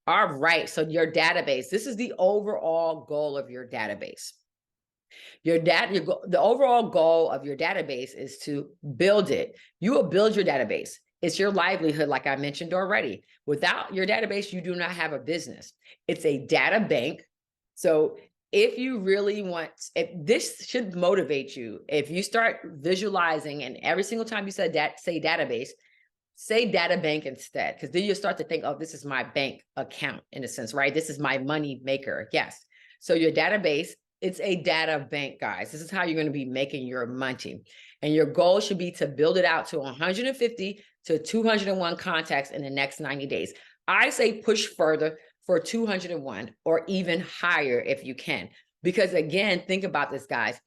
All right. So your database, this is the overall goal of your database. The overall goal of your database is to build it. You will build your database. It's your livelihood, like I mentioned already. Without your database, you do not have a business. It's a data bank. So if you really want, if this should motivate you, if you start visualizing, and every single time you said that, say database, say data bank instead, because then you start to think, oh, this is my bank account in a sense, right? This is my money maker. Yes. So your database, it's a data bank, guys. This is how you're going to be making your money. And your goal should be to build it out to 150 to 201 contacts in the next 90 days. I say push further for 201 or even higher if you can. Because again, think about this, guys.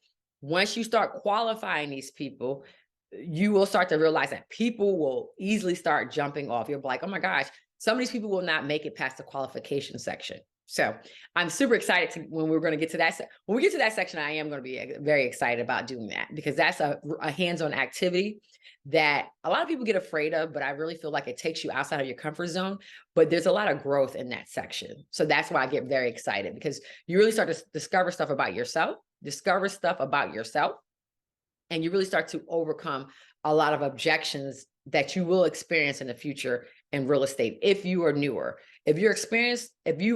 Once you start qualifying these people, you will start to realize that people will easily start jumping off. You're like, oh my gosh, some of these people will not make it past the qualification section. So I'm super excited when we're going to get to that. When we get to that section, I am going to be very excited about doing that, because that's a hands-on activity that a lot of people get afraid of, but I really feel like it takes you outside of your comfort zone. But there's a lot of growth in that section. So that's why I get very excited, because you really start to discover stuff about yourself, and you really start to overcome a lot of objections that you will experience in the future in real estate. If you are newer, if you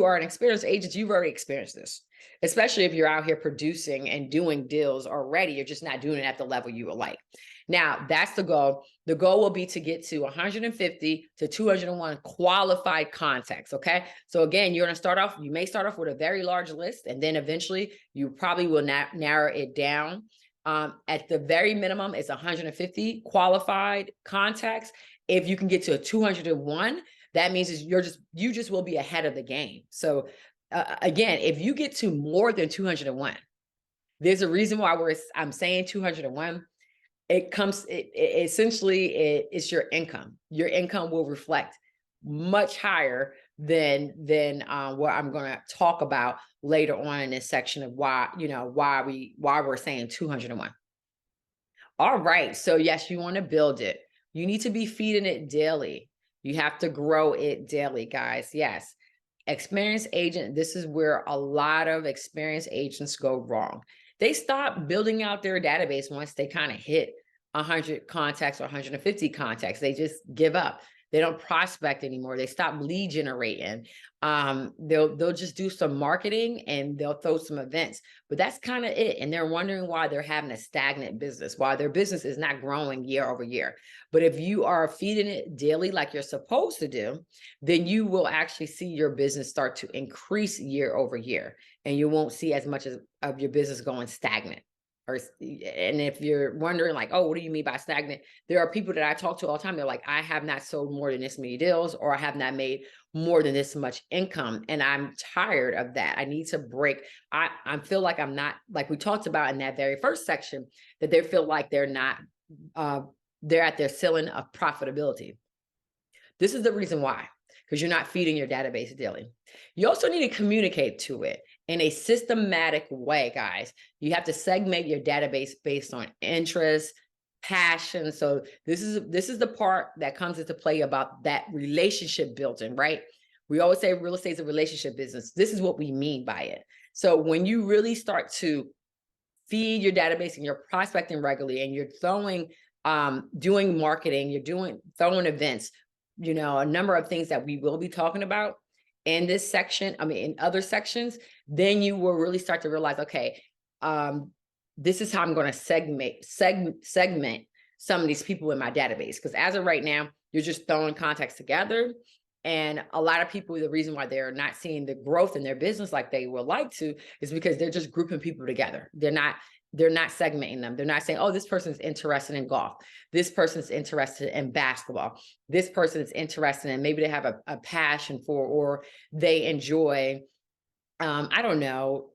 are an experienced agent, you've already experienced this, especially if you're out here producing and doing deals already. You're just not doing it at the level you would like. Now, that's the goal. The goal will be to get to 150 to 201 qualified contacts. Okay. So again, you may start off with a very large list, and then eventually you probably will narrow it down. At the very minimum, it's 150 qualified contacts. If you can get to a 201, that means you just will be ahead of the game. So again, if you get to more than 201, there's a reason why I'm saying 201. It's your income. Your income will reflect much higher than what I'm going to talk about later on in this section of why we're saying 201. All right. So yes, you want to build it. You need to be feeding it daily. You have to grow it daily, guys. Yes. Experienced agent. This is where a lot of experienced agents go wrong. They stop building out their database once they kind of hit 100 contacts or 150 contacts. They just give up. They don't prospect anymore. They stop lead generating. They'll just do some marketing and they'll throw some events, but that's kind of it. And they're wondering why they're having a stagnant business, why their business is not growing year over year. But if you are feeding it daily like you're supposed to do, then you will actually see your business start to increase year over year, and you won't see as much of your business going stagnant. And if you're wondering like, oh, what do you mean by stagnant? There are people that I talk to all the time. They're like, I have not sold more than this many deals, or I have not made more than this much income. And I'm tired of that. I need to break. I feel like I'm not, like we talked about in that very first section, that they feel like they're not, they're at their ceiling of profitability. This is the reason why, because you're not feeding your database daily. You also need to communicate to it in a systematic way, guys. You have to segment your database based on interest, passion. So this is the part that comes into play about that relationship building, right? We always say real estate is a relationship business. This is what we mean by it. So when you really start to feed your database and you're prospecting regularly and you're doing marketing, throwing events, a number of things that we will be talking about in this section, in other sections, then you will really start to realize, okay, this is how I'm going to segment some of these people in my database. Because as of right now, you're just throwing contacts together. And a lot of people, the reason why they're not seeing the growth in their business like they would like to is because they're just grouping people together. They're not segmenting them. They're not saying, oh, this person's interested in golf. This person's interested in basketball. This person is interested in, maybe they have a passion for, or they enjoy, I don't know,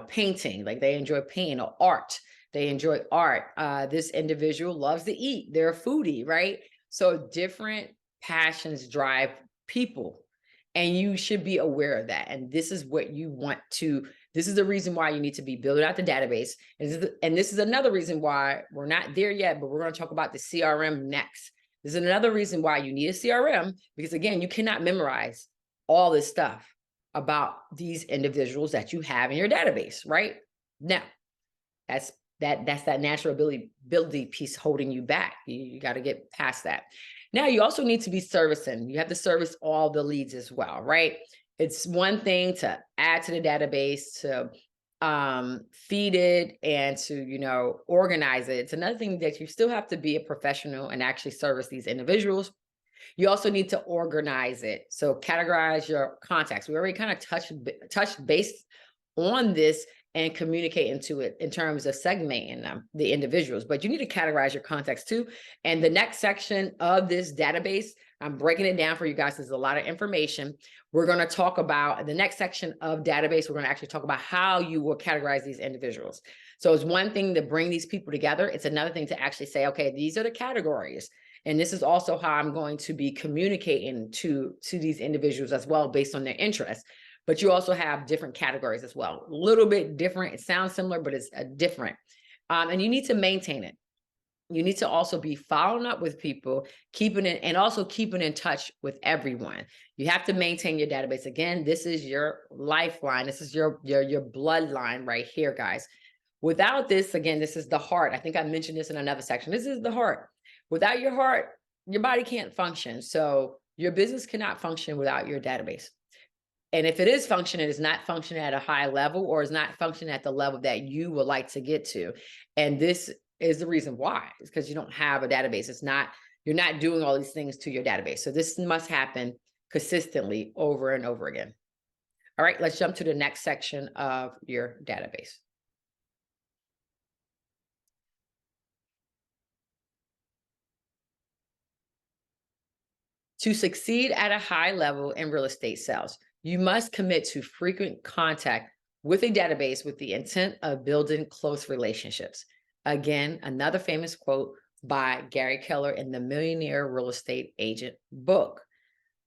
painting, like they enjoy painting or art. They enjoy art. This individual loves to eat. They're a foodie, right? So different passions drive people, and you should be aware of that. And this is what you want to, this is the reason why you need to be building out the database. And this is another reason why we're not there yet, but we're going to talk about the CRM next. This is another reason why you need a CRM, because again, you cannot memorize all this stuff about these individuals that you have in your database, right? Now, that's that natural ability piece holding you back. You got to get past that. Now you also need to be servicing. You have to service all the leads as well, right? It's one thing to add to the database, to feed it, and to, organize it. It's another thing that you still have to be a professional and actually service these individuals. You also need to organize it. So categorize your contacts. We already kind of touched base on this and communicate into it in terms of segmenting them, the individuals, but you need to categorize your contacts too. And the next section of this database, I'm breaking it down for you guys. There's a lot of information. We're going to talk about the next section of database. We're going to actually talk about how you will categorize these individuals. So it's one thing to bring these people together. It's another thing to actually say, okay, these are the categories. And this is also how I'm going to be communicating to these individuals as well, based on their interests. But you also have different categories as well. A little bit different. It sounds similar, but it's different. And you need to maintain it. You need to also be following up with people, keeping in touch with everyone. You have to maintain your database. Again, this is your lifeline. This is your bloodline right here, guys. Without this, again, this is the heart. I think I mentioned this in another section. This is the heart. Without your heart, your body can't function. So your business cannot function without your database. And if it is functioning, it's not functioning at a high level, or is not functioning at the level that you would like to get to. And this is the reason why. It's because you don't have a database. You're not doing all these things to your database. So this must happen consistently over and over again. All right, let's jump to the next section of your database. To succeed at a high level in real estate sales, you must commit to frequent contact with a database with the intent of building close relationships. Again, another famous quote by Gary Keller in the Millionaire Real Estate Agent book.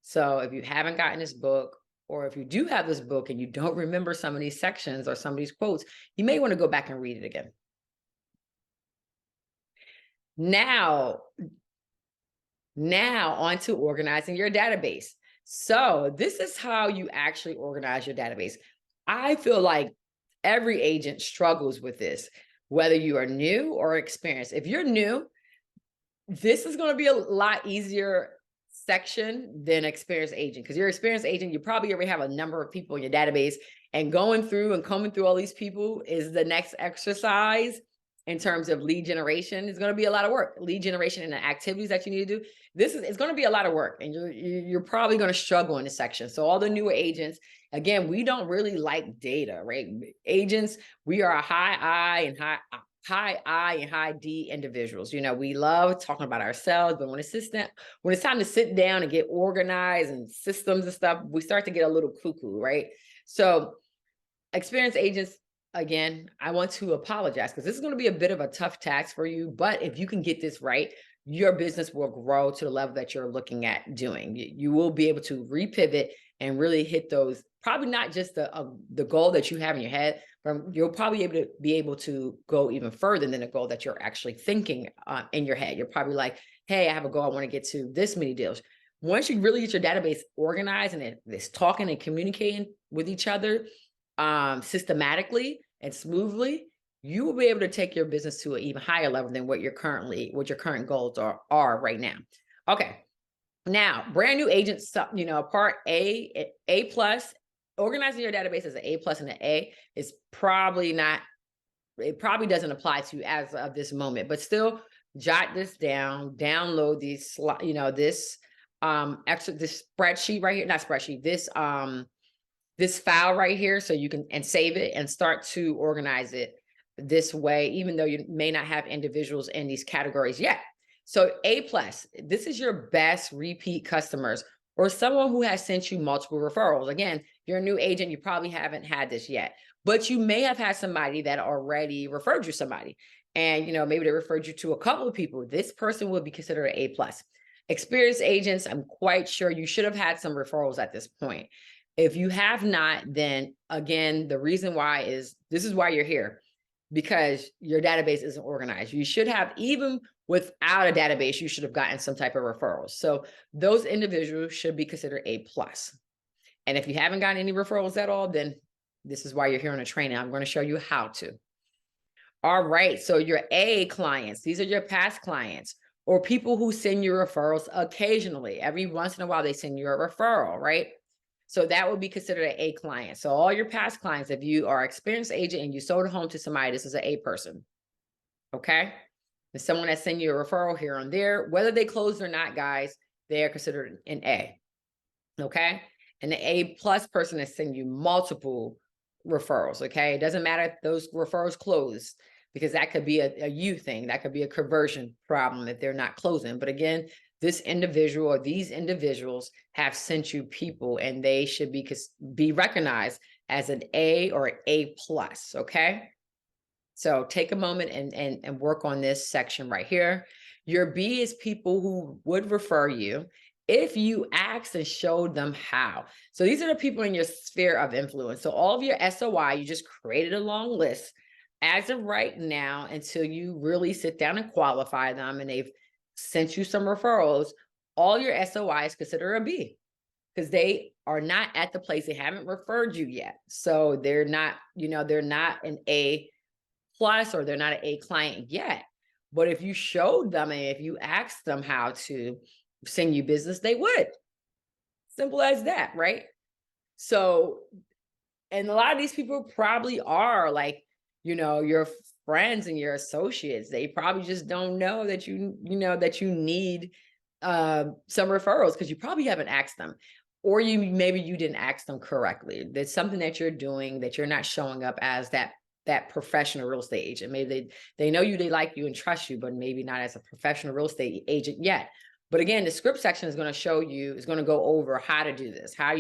So if you haven't gotten this book, or if you do have this book and you don't remember some of these sections or some of these quotes, you may want to go back and read it again. Now on to organizing your database. So this is how you actually organize your database. I feel like every agent struggles with this, whether you are new or experienced. If you're new, this is going to be a lot easier section than experienced agent, because you're experienced agent, you probably already have a number of people in your database, and going through and combing through all these people is the next exercise. In terms of lead generation, it's going to be a lot of work. Lead generation and the activities that you need to do. It's going to be a lot of work, and you're probably going to struggle in this section. So all the newer agents, again, we don't really like data, right? Agents, we are a high I and high D individuals. We love talking about ourselves, but when it's time to sit down and get organized and systems and stuff, we start to get a little cuckoo, right? So experienced agents, again, I want to apologize, because this is going to be a bit of a tough task for you. But if you can get this right, your business will grow to the level that you're looking at doing. You will be able to repivot and really hit those, probably not just the goal that you have in your head, but you'll probably be able to go even further than the goal that you're actually thinking in your head. You're probably like, hey, I have a goal. I want to get to this many deals. Once you really get your database organized and it's talking and communicating with each other systematically and smoothly, you will be able to take your business to an even higher level than what your current goals are right now. Okay. Now, brand new agents, part A plus, organizing your database as an A plus and an A is probably not, it probably doesn't apply to you as of this moment, but still jot this down, download these, this this spreadsheet right here, not spreadsheet, this file right here, so you can save it and start to organize it this way, even though you may not have individuals in these categories yet. So A plus, this is your best repeat customers, or someone who has sent you multiple referrals. Again, you're a new agent, you probably haven't had this yet, but you may have had somebody that already referred you somebody. And maybe they referred you to a couple of people. This person would be considered an A plus. Experienced agents, I'm quite sure you should have had some referrals at this point. If you have not, then again, the reason why is, this is why you're here, because your database isn't organized. You should have, even without a database, you should have gotten some type of referrals. So those individuals should be considered A plus. And if you haven't gotten any referrals at all, then this is why you're here on a training. I'm going to show you how to. All right. So your A clients, these are your past clients or people who send you referrals occasionally. Every once in a while, they send you a referral, right? So that would be considered an A client. So all your past clients, if you are an experienced agent and you sold a home to somebody, this is an A person. Okay. And someone that sent you a referral here and there, whether they closed or not, guys, they are considered an A. Okay. And the A plus person is sending you multiple referrals. Okay. It doesn't matter if those referrals close, because that could be a you thing. That could be a conversion problem if they're not closing. But again, this individual or these individuals have sent you people and they should be recognized as an A or an A plus. Okay. So take a moment and work on this section right here. Your B is people who would refer you if you asked and showed them how. So these are the people in your sphere of influence. So all of your SOI, you just created a long list as of right now until you really sit down and qualify them and they've sent you some referrals. All your SOI is considered a B because they are not at the place, they haven't referred you yet. So they're not, they're not an A plus or they're not an A client yet. But if you showed them and if you asked them how to send you business, they would. Simple as that, right? So, and a lot of these people probably are like, your friends and your associates. They probably just don't know that that you need some referrals because you probably haven't asked them. Or maybe you didn't ask them correctly. There's something that you're doing that you're not showing up as that professional real estate agent. Maybe they know you, they like you and trust you, but maybe not as a professional real estate agent yet. But again, the script section is going to show you, is going to go over how to do this, how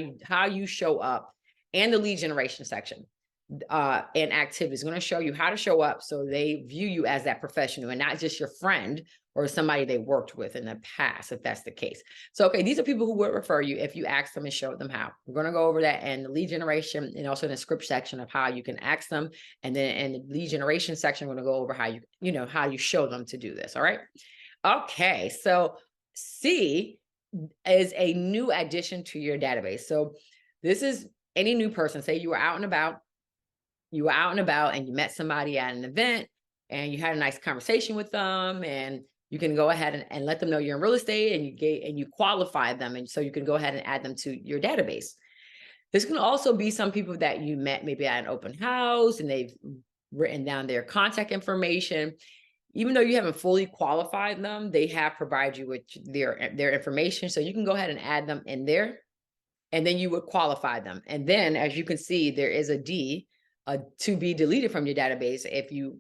you show up, and the lead generation section and activities. Is going to show you how to show up so they view you as that professional and not just your friend or somebody they worked with in the past, if that's the case. So, okay, these are people who would refer you if you ask them and show them how. We're going to go over that in the lead generation and also in the script section of how you can ask them. And then in the lead generation section, we're going to go over how how you show them to do this. All right. Okay. So C is a new addition to your database. So this is any new person. Say you were out and about and you met somebody at an event and you had a nice conversation with them, and you can go ahead and let them know you're in real estate and you qualify them. And so you can go ahead and add them to your database. This can also be some people that you met maybe at an open house and they've written down their contact information. Even though you haven't fully qualified them, they have provided you with their information. So you can go ahead and add them in there, and then you would qualify them. And then, as you can see, there is a D to be deleted from your database.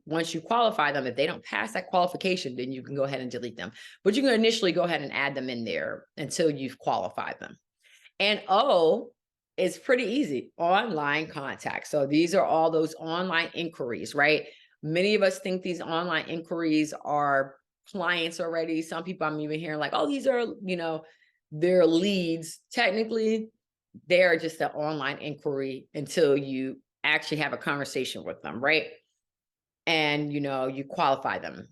Once you qualify them, if they don't pass that qualification, then you can go ahead and delete them. But you can initially go ahead and add them in there until you've qualified them. And O is pretty easy, online contacts. So these are all those online inquiries, right? Many of us think these online inquiries are clients already. Some people I'm even hearing like, oh, these are, they're leads. Technically, they're just an online inquiry until you actually have a conversation with them, right? And, you qualify them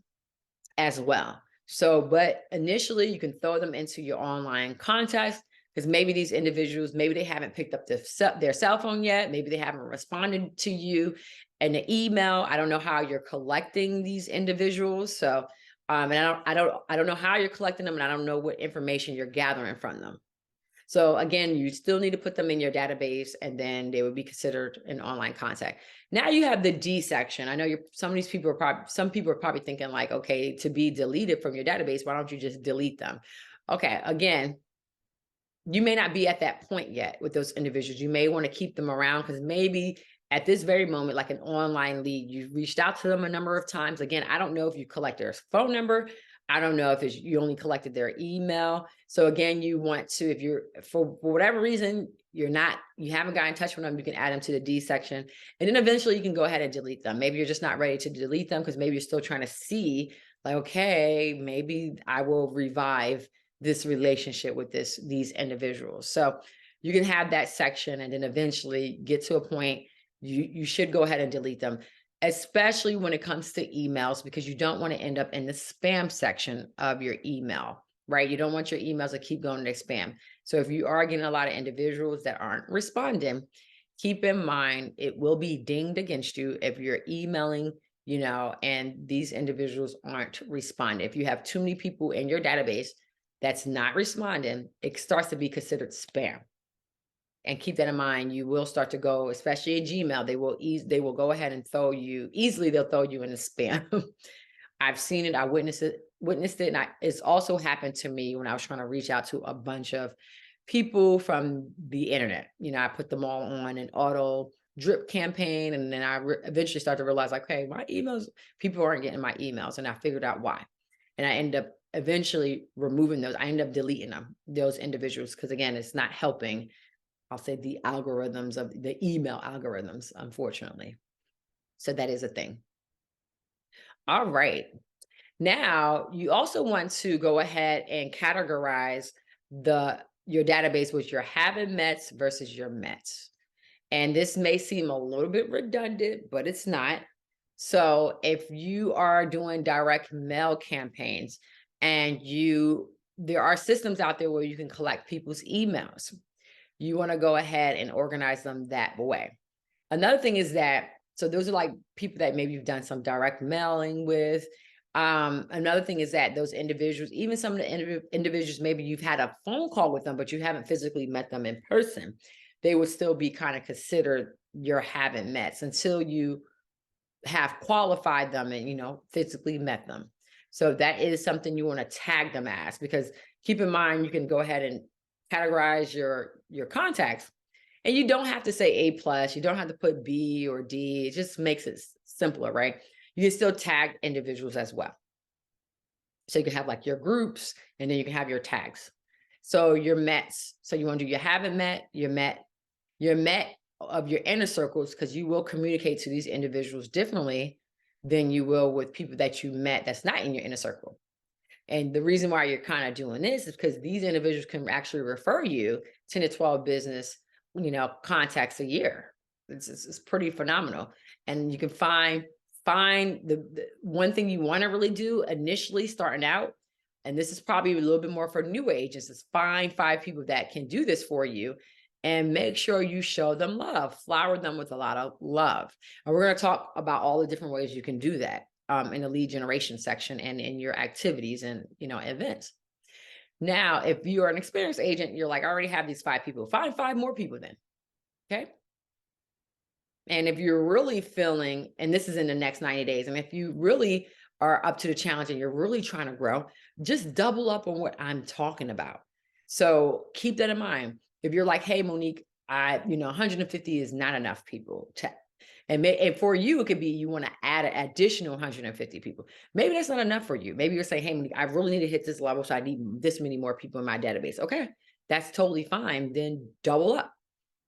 as well. So, but initially you can throw them into your online contacts because maybe these individuals, maybe they haven't picked up their cell phone yet. Maybe they haven't responded to you in the email. I don't know how you're collecting these individuals. So, and I don't know how you're collecting them, and I don't know what information you're gathering from them. So again, you still need to put them in your database, and then they would be considered an online contact. Now you have the D section. I know some people are probably thinking like, okay, to be deleted from your database, why don't you just delete them? Okay, again, you may not be at that point yet with those individuals. You may want to keep them around because maybe at this very moment, like an online lead, you've reached out to them a number of times. Again, I don't know if you collect their phone number. I don't know if you only collected their email. So again, you want to, if you're, for whatever reason, you haven't gotten in touch with them, you can add them to the D section. And then eventually you can go ahead and delete them. Maybe you're just not ready to delete them because maybe you're still trying to see like, okay, maybe I will revive this relationship with these individuals. So you can have that section and then eventually get to a point, you should go ahead and delete them, especially when it comes to emails, because you don't want to end up in the spam section of your email. right? You don't want your emails to keep going to spam. So if you are getting a lot of individuals that aren't responding, keep in mind it will be dinged against you if you're emailing, and these individuals aren't responding. If you have too many people in your database that's not responding, it starts to be considered spam. And keep that in mind. You will start to go, especially in Gmail, they will go ahead and they'll throw you in the spam. I've seen it, I witnessed it, and it's also happened to me when I was trying to reach out to a bunch of people from the internet. I put them all on an auto drip campaign, and then I eventually started to realize, like, hey, my emails, people aren't getting my emails, and I figured out why. And I ended up eventually removing those. I ended up deleting those individuals, because again, it's not helping, I'll say, the algorithms of the email algorithms, unfortunately. So that is a thing. All right. Now, you also want to go ahead and categorize your database with your haven't mets versus your mets. And this may seem a little bit redundant, but it's not. So if you are doing direct mail campaigns and there are systems out there where you can collect people's emails, you want to go ahead and organize them that way. Another thing is that, so those are like people that maybe you've done some direct mailing with. Another thing is that those individuals, even some of the individuals, maybe you've had a phone call with them, but you haven't physically met them in person, they would still be kind of considered your haven't mets until you have qualified them and, physically met them. So that is something you want to tag them as, because keep in mind, you can go ahead and categorize your contacts, and you don't have to say A+, you don't have to put B or D. It just makes it simpler, right? You can still tag individuals as well. So you can have like your groups, and then you can have your tags. So your mets, so you want to do your haven't met, your met of your inner circles, because you will communicate to these individuals differently than you will with people that you met that's not in your inner circle. And the reason why you're kind of doing this is because these individuals can actually refer you 10 to 12 business, contacts a year. It's pretty phenomenal. And you can find the one thing you want to really do initially starting out, and this is probably a little bit more for new agents, is find 5 people that can do this for you, and make sure you show them love, flower them with a lot of love. And we're going to talk about all the different ways you can do that in the lead generation section and in your activities and, events. Now, if you are an experienced agent, you're like, I already have these 5 people, find 5 more people then. Okay. And if you're really feeling, and this is in the next 90 days, and if you really are up to the challenge and you're really trying to grow, just double up on what I'm talking about. So keep that in mind. If you're like, hey, Monique, 150 is not enough people to, and for you, it could be you want to add an additional 150 people. Maybe that's not enough for you. Maybe you're saying, hey, Monique, I really need to hit this level, so I need this many more people in my database. Okay, that's totally fine. Then double up,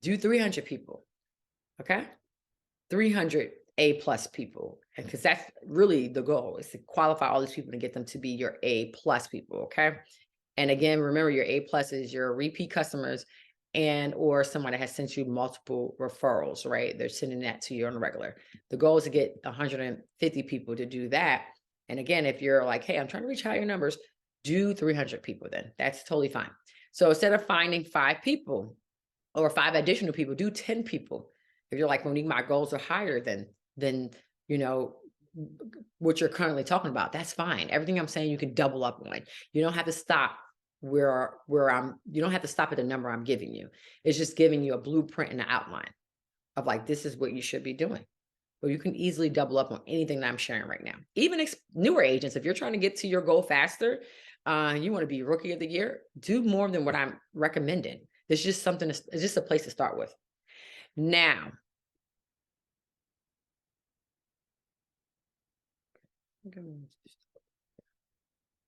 do 300 people. Okay. 300 A+ people, because that's really the goal, is to qualify all these people and get them to be your A+ people. Okay. And again, remember, your A+ is your repeat customers and or someone that has sent you multiple referrals, right? They're sending that to you on a regular. The goal is to get 150 people to do that. And again, if you're like, hey, I'm trying to reach higher numbers, do 300 people then. That's totally fine. So instead of finding 5 people or 5 additional people, do 10 people. If you're like, Monique, my goals are higher than what you're currently talking about, that's fine. Everything I'm saying, you can double up on. You don't have to stop where you don't have to stop at the number I'm giving you. It's just giving you a blueprint and an outline of like, this is what you should be doing. But you can easily double up on anything that I'm sharing right now. Even newer agents, if you're trying to get to your goal faster, you want to be rookie of the year, do more than what I'm recommending. It's just it's just a place to start with. Now,